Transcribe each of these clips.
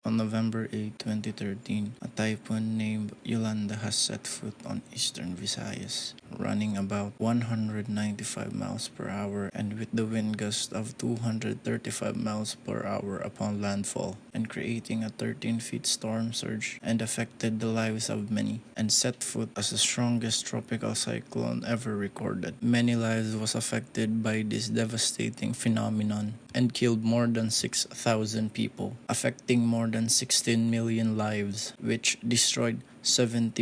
On November 8, 2013, a typhoon named Yolanda has set foot on eastern Visayas, running about 195 miles per hour and with the wind gust of 235 miles per hour upon landfall, and creating a 13-feet storm surge and affected the lives of many, and set foot as the strongest tropical cyclone ever recorded. Many lives was affected by this devastating phenomenon and killed more than 6,000 people, affecting more than 16 million lives, which destroyed 70%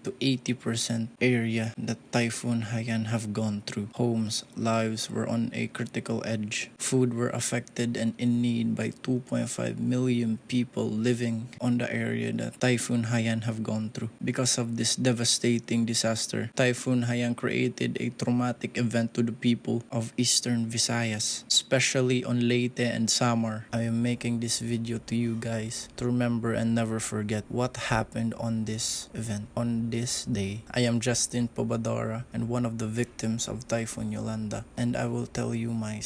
to 80% area that Typhoon Haiyan have gone through. Homes, lives were on a critical edge. Food were affected and in need by 2.5 million people living on the area that Typhoon Haiyan have gone through. Because of this devastating disaster, Typhoon Haiyan created a traumatic event to the people of Eastern Visayas, especially on Leyte and Samar. I am making this video to you guys to remember and never forget what happened on this event. On this day, I am JASTENPOBZ and one of the victims of Typhoon Yolanda, and I will tell you my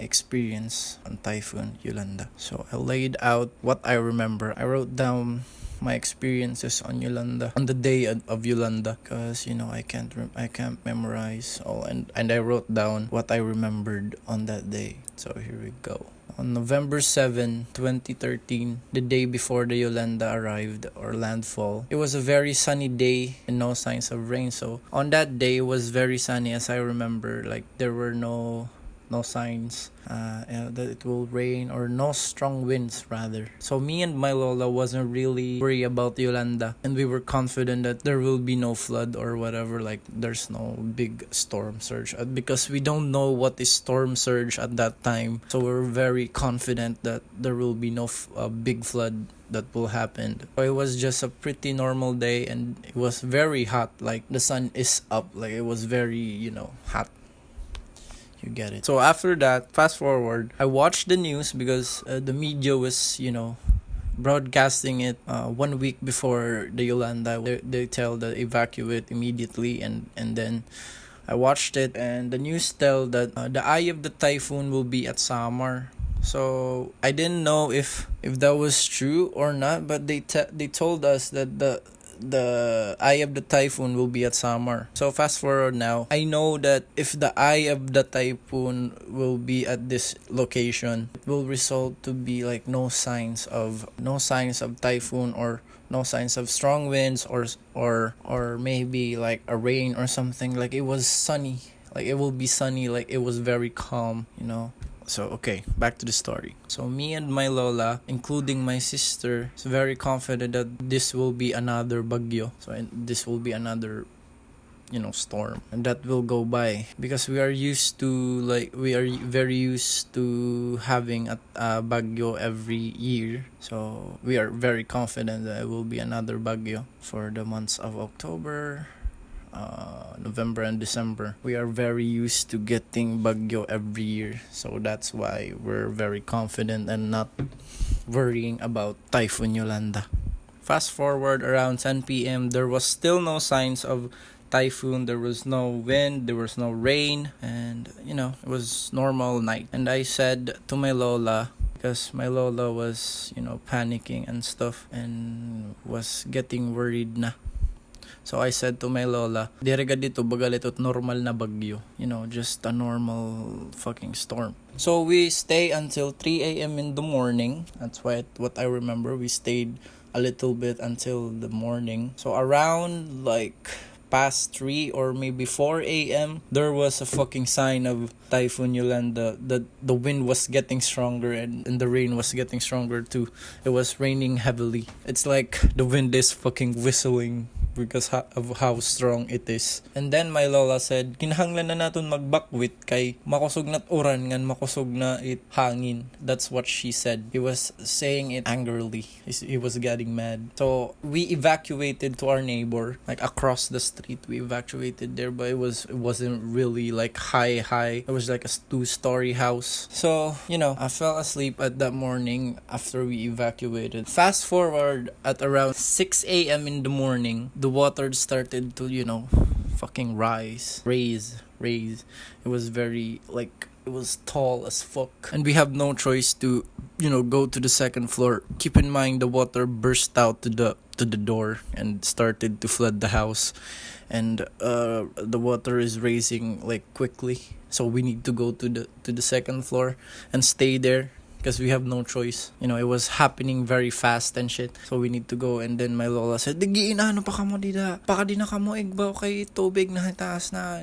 experience on Typhoon Yolanda. So I laid out what I remember. I wrote down my experiences on Yolanda on the day of Yolanda, because I can't memorize all, and I wrote down what I remembered on that day. So here we go. On November 7, 2013, the day before the Yolanda arrived or landfall, it was a very sunny day and no signs of rain. So on that day, it was very sunny, as I remember. Like there were no signs that it will rain, or no strong winds rather. So me and my lola wasn't really worried about Yolanda, and we were confident that there will be no flood or whatever, like there's no big storm surge, because we don't know what is storm surge at that time. So we're very confident that there will be no big flood that will happen. So it was just a pretty normal day, and it was very hot. Like the sun is up, like it was very hot. You get it. So after that, fast forward, I watched the news because the media was, broadcasting it 1 week before the Yolanda. They tell the evacuate immediately, and then I watched it, and the news tell that the eye of the typhoon will be at Samar. So I didn't know if that was true or not, but they told us that the eye of the typhoon will be at Samar. So fast forward now, I know that if the eye of the typhoon will be at this location, it will result to be like no signs of typhoon, or no signs of strong winds, or maybe like a rain or something. Like it was sunny, like it will be sunny, like it was very calm. So okay, back to the story. So me and my lola, including my sister, is very confident that this will be another bagyo. So this will be another storm, and that will go by, because we are very used to having a bagyo every year. So we are very confident that it will be another bagyo for the months of October, November and December. We are very used to getting bagyo every year, so that's why we're very confident and not worrying about Typhoon Yolanda. Fast forward around 10 p.m. there was still no signs of typhoon. There was no wind, there was no rain, and it was normal night. And I said to my lola, because my lola was panicking and stuff and was getting worried na. So I said to my lola, "Direga dito bagalitot normal na bagyo. Just a normal fucking storm." So we stay until 3 a.m. in the morning. That's what I remember. We stayed a little bit until the morning. So around like past 3 or maybe 4 a.m. there was a fucking sign of Typhoon Yolanda. The wind was getting stronger, and the rain was getting stronger too. It was raining heavily. It's like the wind is fucking whistling because of how strong it is. And then my lola said, kinahanglan na naton magbakwit kay makusog na't uran ngan makusog na it hangin. That's what she said. He was saying it angrily. He was getting mad. So we evacuated to our neighbor, like across the street. We evacuated there, but it wasn't really like high. It was like a 2-story house. So I fell asleep at that morning after we evacuated. Fast forward at around 6 a.m. in the morning, the water started to fucking raise. It was very like It was tall as fuck. And we have no choice to, go to the second floor. Keep in mind the water burst out to the door and started to flood the house. And the water is raising like quickly. So we need to go to the second floor and stay there because we have no choice. It was happening very fast and shit. So we need to go. And then my lola said, "Digi inaano pa kamo dida? Baka di na kamo igbaw kay tubig na taas na."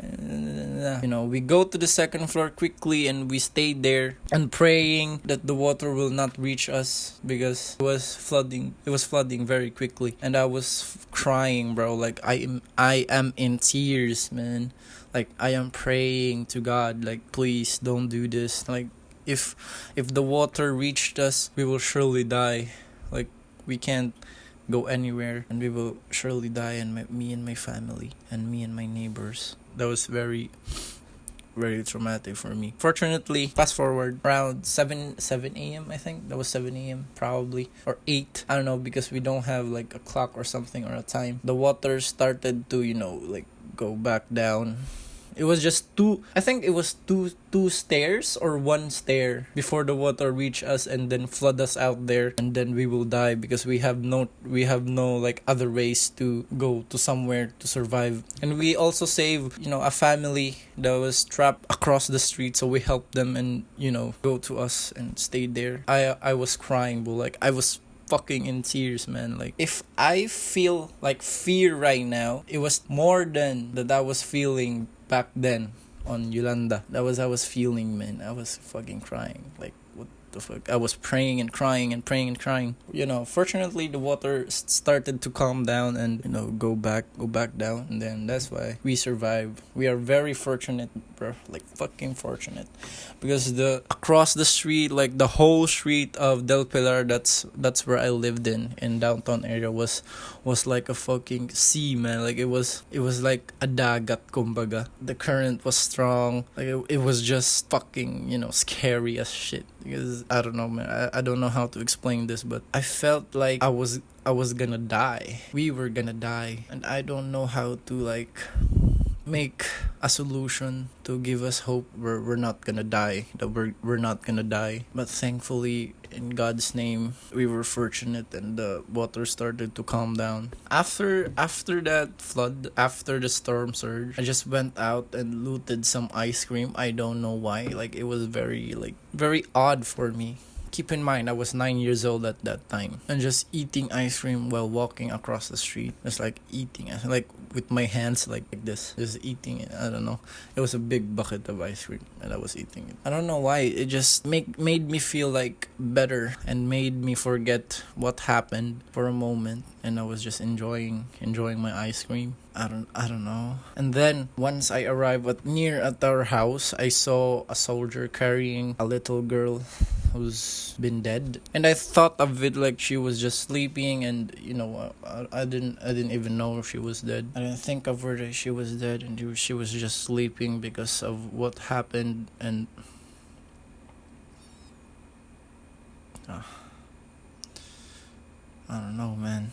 We go to the second floor quickly and we stayed there and praying that the water will not reach us because it was flooding. It was flooding very quickly. And I was crying, bro. Like I am in tears, man. Like I am praying to God, like, please don't do this. Like if the water reached us, we will surely die. Like we can't go anywhere and we will surely die, and me and my family and me and my neighbors. That was very, very traumatic for me. Fortunately, fast forward around 7 a.m. I think that was 7 a.m. probably, or 8. I don't know, because we don't have like a clock or something or a time. The water started to like go back down. It was just two stairs or one stair before the water reach us and then flood us out there, and then we will die because we have no like other ways to go to somewhere to survive. And we also save a family that was trapped across the street, so we helped them and go to us and stayed there. I was crying, but like I was fucking in tears, man. Like if I feel like fear right now, it was more than that I was feeling back then on Yolanda. That was I was feeling, man. I was fucking crying. Like what the fuck? I was praying and crying and praying and crying. Fortunately the water started to calm down and go back down, and then that's why we survived. We are very fortunate, bro. Like fucking fortunate, because across the street, like the whole street of Del Pilar, that's where I lived in downtown area, was like a fucking sea, man. Like it was like a dagat, kumbaga. The current was strong. Like it was just fucking scary as shit. Because I don't know, man. I don't know how to explain this, but I felt like I was gonna die. We were gonna die, and I don't know how to like make a solution to give us hope. We're not gonna die. That we're not gonna die. But thankfully, in God's name, we were fortunate and the water started to calm down. After that flood, after the storm surge, I just went out and looted some ice cream. I don't know why. Like it was very odd for me. Keep in mind, I was 9 years old at that time, and just eating ice cream while walking across the street. It's like eating, like with my hands like this, just eating it. I don't know. It was a big bucket of ice cream, and I was eating it. I don't know why. It just made me feel like better and made me forget what happened for a moment, and I was just enjoying my ice cream. I don't know. And then once I arrived at our house, I saw a soldier carrying a little girl who's been dead, and I thought of it like she was just sleeping, and I didn't even know if she was dead. I didn't think of her that she was dead, and she was just sleeping because of what happened. And I don't know, man.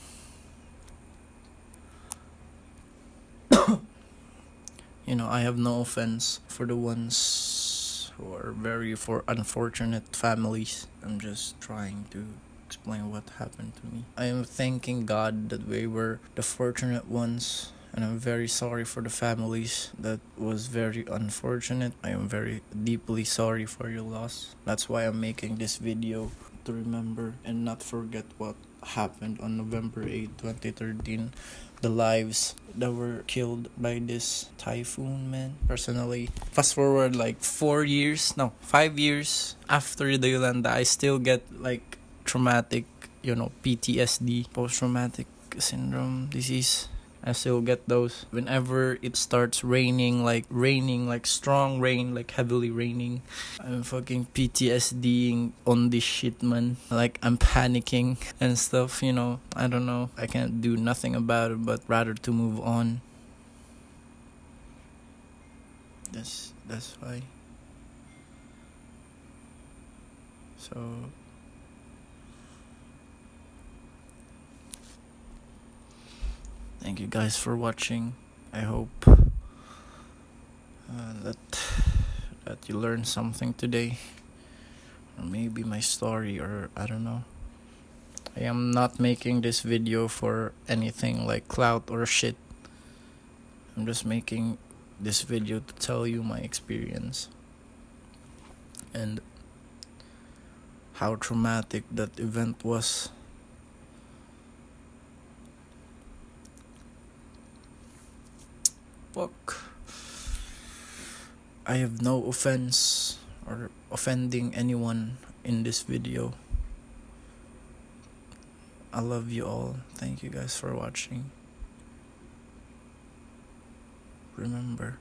I have no offense for the ones who are for unfortunate families. I'm just trying to explain what happened to me. I am thanking God that we were the fortunate ones, and I'm very sorry for the families that was very unfortunate. I am very deeply sorry for your loss. That's why I'm making this video, to remember and not forget what happened on November 8, 2013. The lives that were killed by this typhoon, man. Personally, fast forward like 5 years after the Yolanda, I still get like traumatic, PTSD, post-traumatic syndrome disease. I still get those whenever it starts raining, like strong rain, like heavily raining. I'm fucking PTSDing on this shit, man. Like I'm panicking and stuff, I don't know. I can't do nothing about it, but rather to move on. That's why. So thank you guys for watching. I hope that that you learned something today, or maybe my story, or I don't know. I am not making this video for anything like clout or shit. I'm just making this video to tell you my experience and how traumatic that event was. Fuck. I have no offense or offending anyone in this video. I love you all. Thank you guys for watching. Remember,